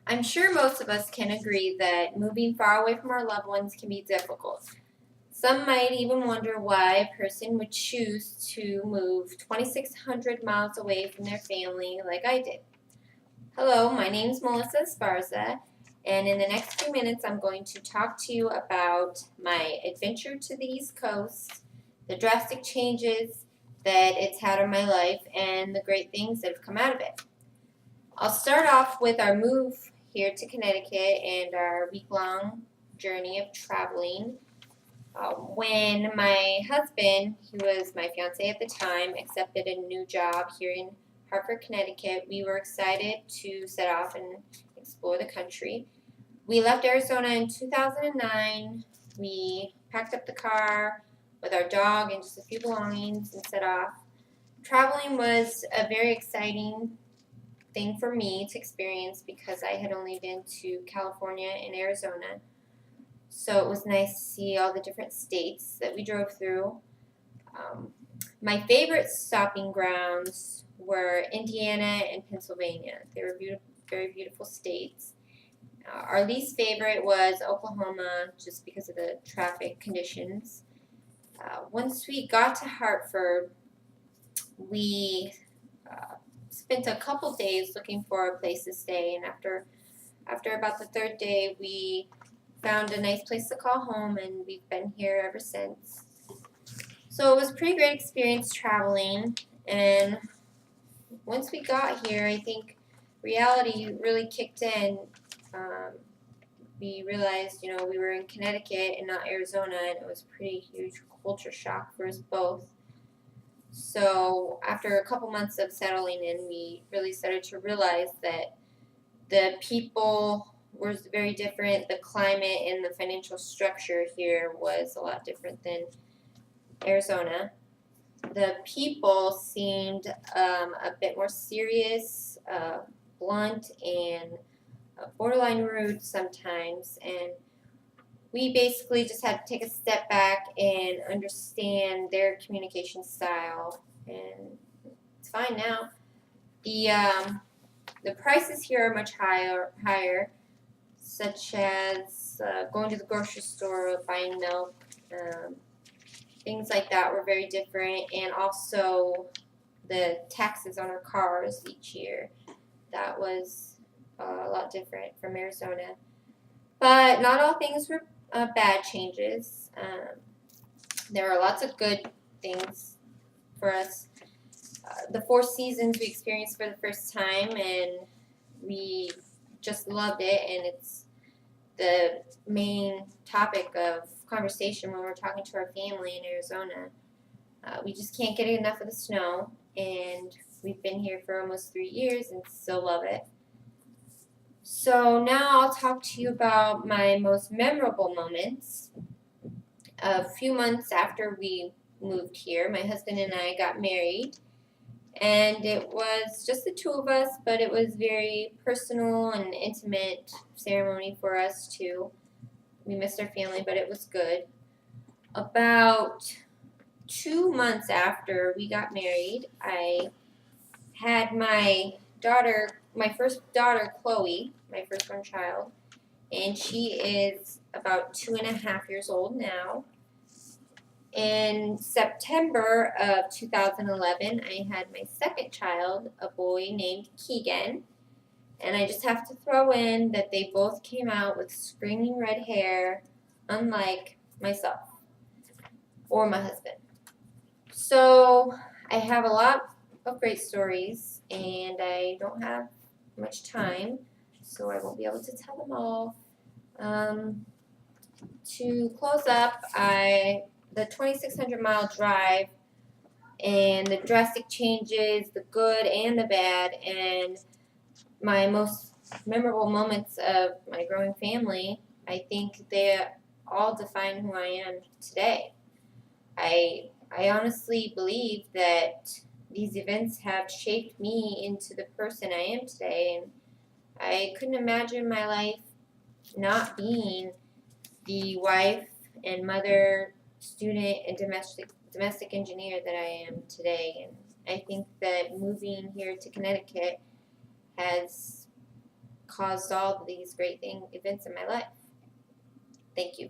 I'm sure most of us can agree that moving far away from our loved ones can be difficult. Some might even wonder why a person would choose to move 2,600 miles away from their family like I did. Hello, my name is Melissa Esparza, and in the next few minutes, I'm going to talk to you about my adventure to the East Coast, the drastic changes that it's had on my life, and the great things that have come out of it. I'll start off with our move here to Connecticut and our week-long journey of traveling. When my husband, who was my fiance at the time, accepted a new job here in Hartford, Connecticut, we were excited to set off and explore the country. We left Arizona in 2009. We packed up the car with our dog and just a few belongings and set off. Traveling was a very exciting thing for me to experience because I had only been to California and Arizona. So it was nice to see all the different states that we drove through. Um, my favorite stopping grounds were Indiana and Pennsylvania. They were very beautiful states. Our least favorite was Oklahoma just because of the traffic conditions. Once we got to Hartford, we spent a couple days looking for a place to stay, and after about the third day, we found a nice place to call home, and we've been here ever since. So it was a pretty great experience traveling, and once we got here, I think reality really kicked in. Um, we realized, we were in Connecticut and not Arizona, and it was a pretty huge culture shock for us both. So after a couple months of settling in, we really started to realize that the people were very different. The climate and the financial structure here was a lot different than Arizona. The people seemed a bit more serious, blunt, and borderline rude sometimes. And we basically just had to take a step back and understand their communication style. And it's fine now. The prices here are much higher, such as going to the grocery store, buying milk, things like that were very different, and also the taxes on our cars each year. That was a lot different from Arizona. But not all things were bad changes. There are lots of good things for us. The Four Seasons we experienced for the first time, and we just loved it, and it's the main topic of conversation when we're talking to our family in Arizona. We just can't get enough of the snow, and we've been here for almost 3 years and still love it. So now I'll talk to you about my most memorable moments. A few months after we moved here, my husband and I got married, and it was just the two of us, but it was very personal and intimate ceremony for us too. We missed our family, but it was good. About 2 months after we got married, I had my first daughter, Chloe, my firstborn child, and she is about 2.5 years old now. In September of 2011, I had my second child, a boy named Keegan, and I just have to throw in that they both came out with screaming red hair, unlike myself or my husband. So I have a lot of great stories, and I don't have much time, so I won't be able to tell them all. To close up, the 2,600-mile drive and the drastic changes, the good and the bad, and my most memorable moments of my growing family, I think they all define who I am today. I honestly believe that these events have shaped me into the person I am today, and I couldn't imagine my life not being the wife and mother, student, and domestic engineer that I am today. And I think that moving here to Connecticut has caused all these great events in my life. Thank you.